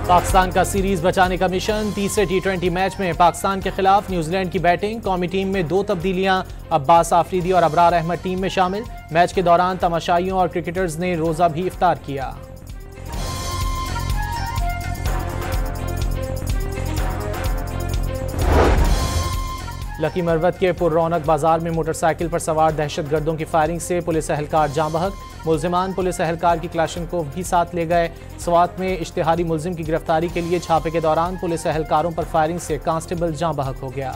पाकिस्तान का सीरीज बचाने का मिशन। तीसरे T20 मैच में पाकिस्तान के खिलाफ न्यूजीलैंड की बैटिंग। कौमी टीम में 2 तब्दीलियां, अब्बास आफरीदी और अबरार अहमद टीम में शामिल। मैच के दौरान तमाशाइयों और क्रिकेटर्स ने रोजा भी इफ्तार किया। लकी मरवत के पुररौनक बाजार में मोटरसाइकिल पर सवार दहशतगर्दों की फायरिंग से पुलिस एहलकार जाँ बहक। मुल्जिमान पुलिस एहलकार की क्लाशनकोव भी साथ ले गए। स्वात में इश्तिहारी मुल्जिम की गिरफ्तारी के लिए छापे के दौरान पुलिस एहलकारों पर फायरिंग से कांस्टेबल जाँ बहक हो गया।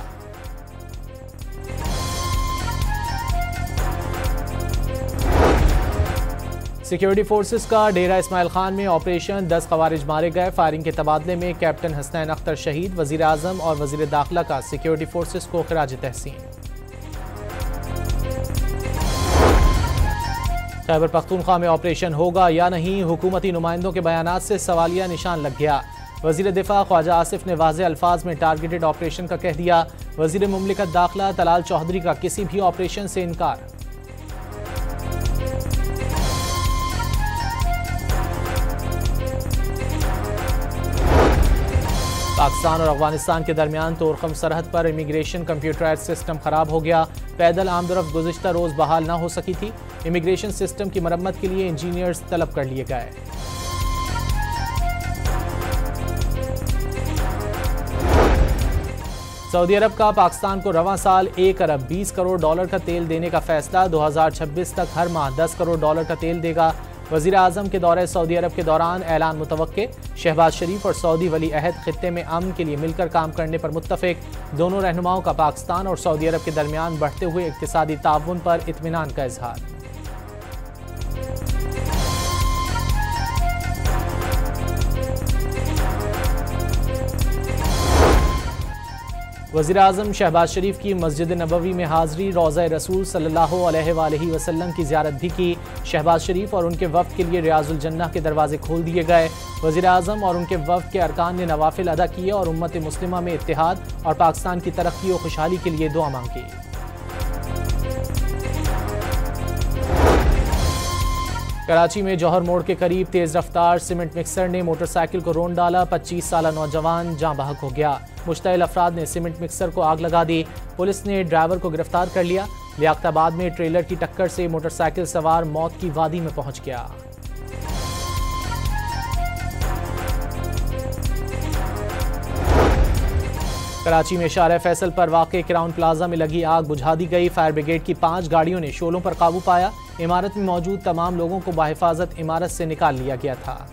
सिक्योरिटी फोर्सेस का डेरा इस्माइल खान में ऑपरेशन। 10 खवारिज मारे गए। फायरिंग के तबादले में कैप्टन हसनैन अख्तर शहीद। वजीर आजम और वजीर दाखिला का सिक्योरिटी फोर्सेस को खिराज तहसीन। खैबर पख्तूनख्वा में ऑपरेशन होगा या नहीं, हुकूमती नुमाइंदों के बयानात से सवालिया निशान लग गया। वजीर दिफा ख्वाजा आसिफ ने वाज़े अल्फाज में टारगेटेड ऑपरेशन का कह दिया। वजीर मुमलिकत दाखिला तलाल चौधरी का किसी भी ऑपरेशन से इनकार। पाकिस्तान और अफगानिस्तान के दरमियान तोरखम सरहद पर इमिग्रेशन कंप्यूटराइज्ड सिस्टम खराब हो गया। पैदल आमदरफ्त गुज़िश्ता रोज बहाल ना हो सकी थी। इमिग्रेशन सिस्टम की मरम्मत के लिए इंजीनियर्स तलब कर लिए गए। सऊदी अरब का पाकिस्तान को रवां साल 1 अरब 20 करोड़ डॉलर का तेल देने का फैसला। 2026 तक हर माह 10 करोड़ डॉलर का तेल देगा। वज़ीर आज़म के दौरे सऊदी अरब के दौरान ऐलान मुतवक्के। शहबाज शरीफ और सऊदी वली अहद खित्ते में अमन के लिए मिलकर काम करने पर मुत्तफिक। दोनों रहनुमाओं का पाकिस्तान और सऊदी अरब के दरमियान बढ़ते हुए इक्तिसादी ताउन पर इत्मीनान का इजहार। वज़ीर आज़म शहबाज शरीफ की मस्जिद नबवी में हाज़री। रोज़ा रसूल सल्लल्लाहु अलैहि वसल्लम की ज़ियारत भी की। शहबाज शरीफ और उनके वफ़द के लिए रियाजुल जन्नह के दरवाजे खोल दिए गए। वज़ीर आज़म और उनके वफ़द के अरकान ने नवाफिल अदा किए और उम्मत मुस्लिमा में इत्तेहाद और पाकिस्तान की तरक्की और खुशहाली के लिए दुआ मांगी। कराची में जौहर मोड़ के करीब तेज रफ्तार सीमेंट मिक्सर ने मोटरसाइकिल को रोन डाला। 25 साला नौजवान जाँ बहक हो गया। मुश्तइल अफराद ने सीमेंट मिक्सर को आग लगा दी। पुलिस ने ड्राइवर को गिरफ्तार कर लिया। लियाकताबाद में ट्रेलर की टक्कर से मोटरसाइकिल सवार मौत की वादी में पहुंच गया। कराची में शार फैसल पर वाक़े क्राउन प्लाजा में लगी आग बुझा दी गई। फायर ब्रिगेड की 5 गाड़ियों ने शोलों पर काबू पाया। इमारत में मौजूद तमाम लोगों को बाहिफाजत इमारत से निकाल लिया गया था।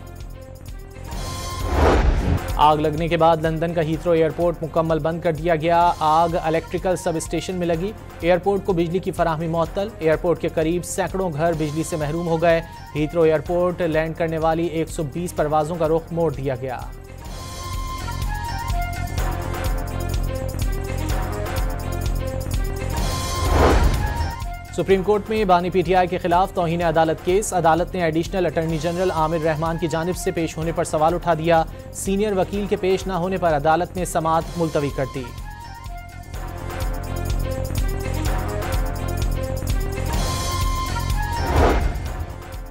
आग लगने के बाद लंदन का हीथ्रो एयरपोर्ट मुकम्मल बंद कर दिया गया। आग इलेक्ट्रिकल सब स्टेशन में लगी। एयरपोर्ट को बिजली की फराहमी मुअत्तल। एयरपोर्ट के करीब सैकड़ों घर बिजली से महरूम हो गए। हीथ्रो एयरपोर्ट लैंड करने वाली 120 परवाजों का रुख मोड़ दिया गया। सुप्रीम कोर्ट में बानी पीटीआई के खिलाफ तौहीन अदालत केस। अदालत ने additional attorney general Aamir Rahman की जानिब से पेश होने पर सवाल उठा दिया। सीनियर वकील के पेश न होने पर अदालत ने समाअत मुलतवी कर दी।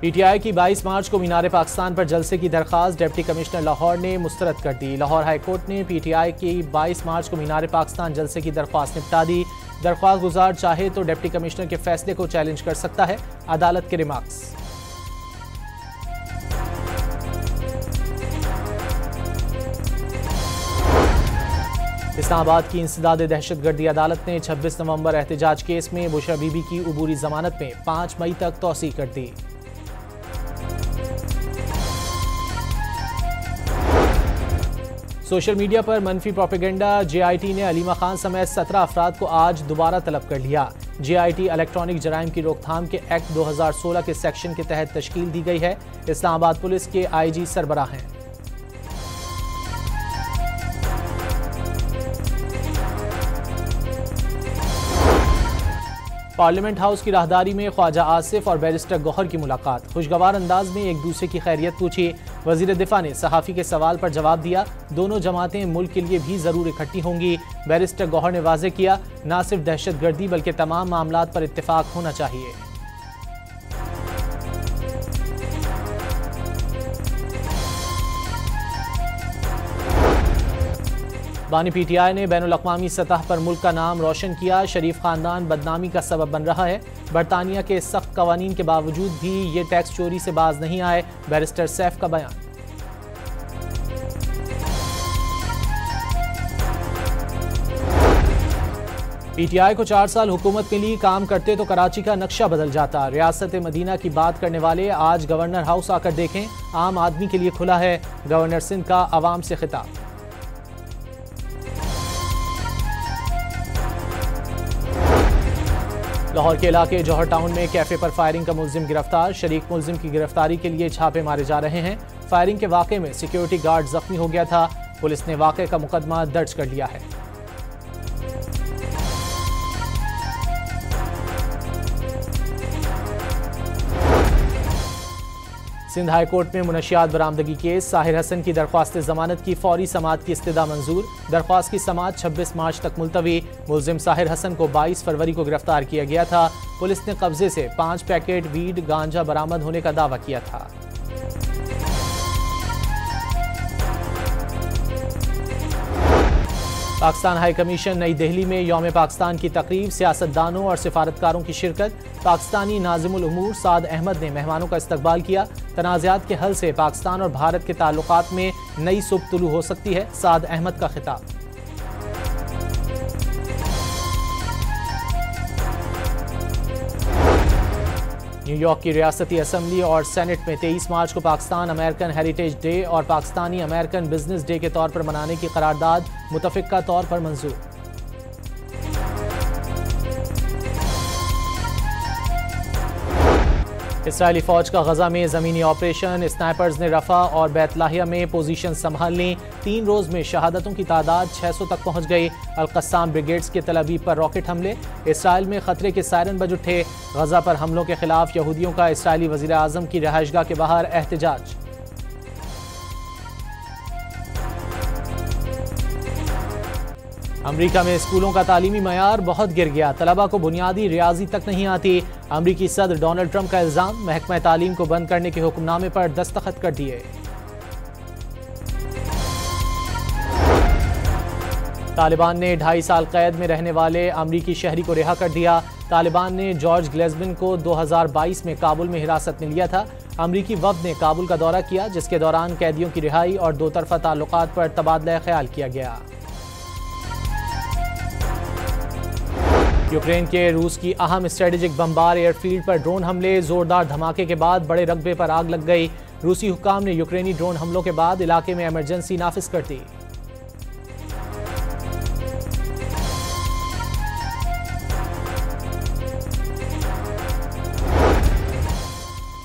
पीटीआई की 22 मार्च को मीनार पाकिस्तान पर जलसे की दरख्वास्त डिप्टी कमिश्नर लाहौर ने मुस्तरद कर दी। लाहौर हाई कोर्ट ने पीटीआई की 22 मार्च को मीनार पाकिस्तान जलसे की दरख्वास्त निपटा दी। दरख्वास्त गुजार चाहे तो डिप्टी कमिश्नर के फैसले को चैलेंज कर सकता है। अदालत के रिमार्क्स। इस्लामाबाद की इंसदाद दहशतगर्दी अदालत ने 26 नवंबर एहतजाज केस में बुशरा बीबी की उबूरी जमानत में 5 मई तक तौसी कर दी। सोशल मीडिया पर मनफी प्रोपेगेंडा। जेआईटी ने अलीमा खान समेत 17 अफराद को आज दोबारा तलब कर लिया। जेआईटी इलेक्ट्रॉनिक जराइम की रोकथाम के एक्ट 2016 के सेक्शन के तहत तश्कील दी गई है। इस्लामाबाद पुलिस के आईजी सरबराह हैं। पार्लियामेंट हाउस की राहदारी में ख्वाजा आसिफ और बैरिस्टर गौहर की मुलाकात। खुशगवार अंदाज में एक दूसरे की खैरियत पूछी। वजीर दिफा ने सहाफ़ी के सवाल पर जवाब दिया। दोनों जमातें मुल्क के लिए भी ज़रूर इकट्ठी होंगी। बैरिस्टर गौहर ने वाज़े किया, न सिर्फ दहशतगर्दी बल्कि तमाम मामलात पर इत्तेफाक होना चाहिए। बानी PTI ने बैनुल-अक़वामी सतह पर मुल्क का नाम रोशन किया। शरीफ खानदान बदनामी का सबब बन रहा है। बरतानिया के सख्त कवानीन के बावजूद भी ये टैक्स चोरी से बाज नहीं आए। बैरिस्टर सैफ का बयान। PTI को 4 साल हुकूमत मिली, काम करते तो कराची का नक्शा बदल जाता। रियासत मदीना की बात करने वाले आज गवर्नर हाउस आकर देखें, आम आदमी के लिए खुला है। गवर्नर सिंध का अवाम से खिताब। लाहौर के इलाके जौहर टाउन में कैफे पर फायरिंग का मुलजिम गिरफ्तार। शरीक मुलजिम की गिरफ्तारी के लिए छापे मारे जा रहे हैं। फायरिंग के वाक़े में सिक्योरिटी गार्ड जख्मी हो गया था। पुलिस ने वाक़े का मुकदमा दर्ज कर लिया है। सिंध हाई कोर्ट में मुनशियात बरामदगी केस। साहिर हसन की दरख्वास्त जमानत की फौरी समाअत की इस्तदा मंजूर। दरख्वास्त की समाअत 26 मार्च तक मुलतवी। मुलजिम साहिर हसन को 22 फरवरी को गिरफ्तार किया गया था। पुलिस ने कब्जे से 5 पैकेट वीड गांजा बरामद होने का दावा किया था। पाकिस्तान हाई कमीशन नई दिल्ली में यौम पाकिस्तान की तकरीब। सियासतदानों और सिफारतकारों की शिरकत। पाकिस्तानी नाज़िमुल उमूर साद अहमद ने मेहमानों का इस्तकबाल किया। तनाज़ात के हल से पाकिस्तान और भारत के ताल्लुकात में नई सुबह तुलू हो सकती है, साद अहमद का खिताब। न्यूयॉर्क की रियासती असम्बली और सेनेट में 23 मार्च को पाकिस्तान अमेरिकन हेरिटेज डे और पाकिस्तानी अमेरिकन बिजनेस डे के तौर पर मनाने की करारदाद मुतफ़िक़ा तौर पर मंजूर। इसराइली फौज का गजा में ज़मीनी ऑपरेशन। स्नाइपर्स ने रफा और बैतलाहिया में पोजीशन संभाल ली। 3 रोज़ में शहादतों की तादाद 600 तक पहुंच गई। अल-क़स्साम ब्रिगेड्स के तल अवीव पर रॉकेट हमले। इसराइल में खतरे के सायरन बज उठे। गजा पर हमलों के खिलाफ यहूदियों का इसराइली वज़ीर आज़म की रिहाइशगाह के बाहर एहतजाज। अमरीका में स्कूलों का तालीमी मयार बहुत गिर गया। तलबा को बुनियादी रियाजी तक नहीं आती। अमरीकी सदर डोनाल्ड ट्रंप का इल्जाम। महकमा तालीम को बंद करने के हुक्मनामे पर दस्तखत कर दिए। तालिबान ने 2.5 साल कैद में रहने वाले अमरीकी शहरी को रिहा कर दिया। तालिबान ने जॉर्ज ग्लेजबिन को 2022 में काबुल में हिरासत में लिया था। अमरीकी वफ़द ने काबुल का दौरा किया, जिसके दौरान कैदियों की रिहाई और 2 तरफ़ा ताल्लुकात पर तबादला ख्याल किया गया। यूक्रेन के रूस की अहम स्ट्रेटेजिक बमबार एयरफील्ड पर ड्रोन हमले। जोरदार धमाके के बाद बड़े रकबे पर आग लग गई। रूसी हुक्काम ने यूक्रेनी ड्रोन हमलों के बाद इलाके में इमरजेंसी नाफिज कर दी।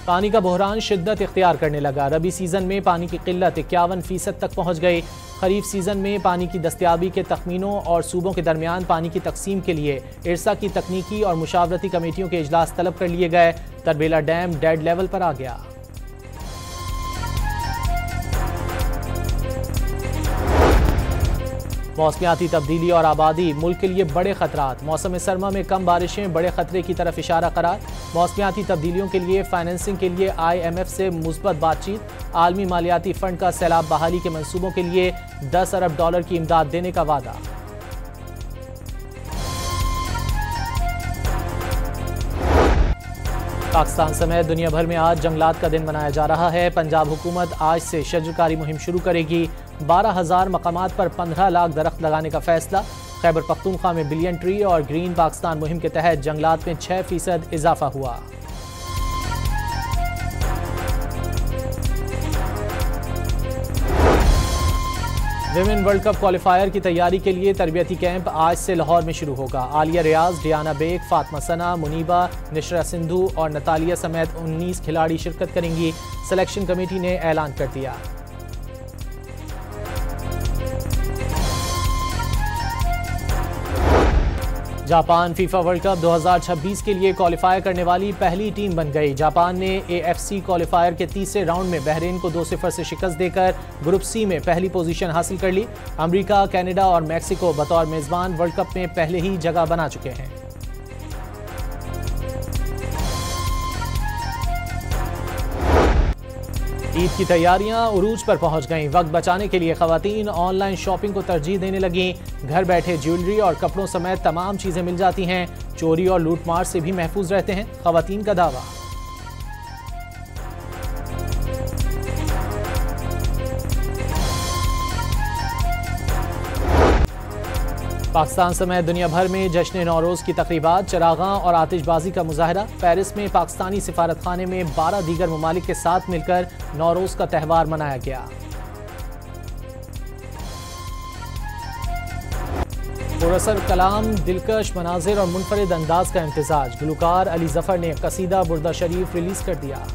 पानी का बहरान शिद्दत इख्तियार करने लगा। रबी सीजन में पानी की किल्लत 51% तक पहुंच गई। खरीफ सीजन में पानी की दस्तयाबी के तखमीनों और सूबों के दरमियान पानी की तकसीम के लिए इरसा की तकनीकी और मुशावरती कमेटियों के इजलास तलब कर लिए गए। तरबेला डैम डेड लेवल पर आ गया। मौसमियाती तब्दीली और आबादी मुल्क के लिए बड़े खतरात। मौसम सरमा में कम बारिशें बड़े खतरे की तरफ इशारा करार। मौसमियाती तब्दीलियों के लिए फाइनेंसिंग के लिए IMF से मुस्बत बातचीत। आलमी मालियाती फंड का सैलाब बहाली के मंसूबों के लिए $10 अरब की इमदाद देने का वादा। पाकिस्तान समेत दुनिया भर में आज जंगलात का दिन मनाया जा रहा है। पंजाब हुकूमत आज से शजरकारी मुहिम शुरू करेगी। 12,000 मकामात पर 15 लाख दरख्त लगाने का फैसला। खैबर पख्तूनख्वा में बिलियन ट्री और ग्रीन पाकिस्तान मुहिम के तहत जंगलात में 6% इजाफा हुआ। विमेन वर्ल्ड कप क्वालिफायर की तैयारी के लिए तरबियती कैंप आज से लाहौर में शुरू होगा। आलिया रियाज, डियाना बेग, फातिमा सना, मुनीबा, निशरा सिंधु और नतालिया समेत 19 खिलाड़ी शिरकत करेंगी। सिलेक्शन कमेटी ने ऐलान कर दिया। जापान फीफा वर्ल्ड कप 2026 के लिए क्वालिफाई करने वाली पहली टीम बन गई। जापान ने AFC क्वालिफायर के तीसरे राउंड में बहरीन को 2-0 से शिकस्त देकर ग्रुप C में पहली पोजीशन हासिल कर ली। अमेरिका, कनाडा और मैक्सिको बतौर मेजबान वर्ल्ड कप में पहले ही जगह बना चुके हैं। ईद की तैयारियां उरूज पर पहुंच गईं। वक्त बचाने के लिए खवातीन ऑनलाइन शॉपिंग को तरजीह देने लगी। घर बैठे ज्वेलरी और कपड़ों समेत तमाम चीजें मिल जाती हैं। चोरी और लूटमार से भी महफूज रहते हैं, खवातीन का दावा। पाकिस्तान समेत दुनिया भर में जश्न नौरोज़ की तकरीबात, चरागां और आतिशबाजी का मुजाहरा। पेरिस में पाकिस्तानी सिफारत खाने में 12 दीगर ममालिक के साथ मिलकर नौरोज़ का त्यौहार मनाया गया। पुरअसर कलाम, दिलकश मनाजिर और मुनफरिद अंदाज का इम्तिजाज। गुलकार अली जफर ने कसीदा बुर्दा शरीफ रिलीज कर दिया।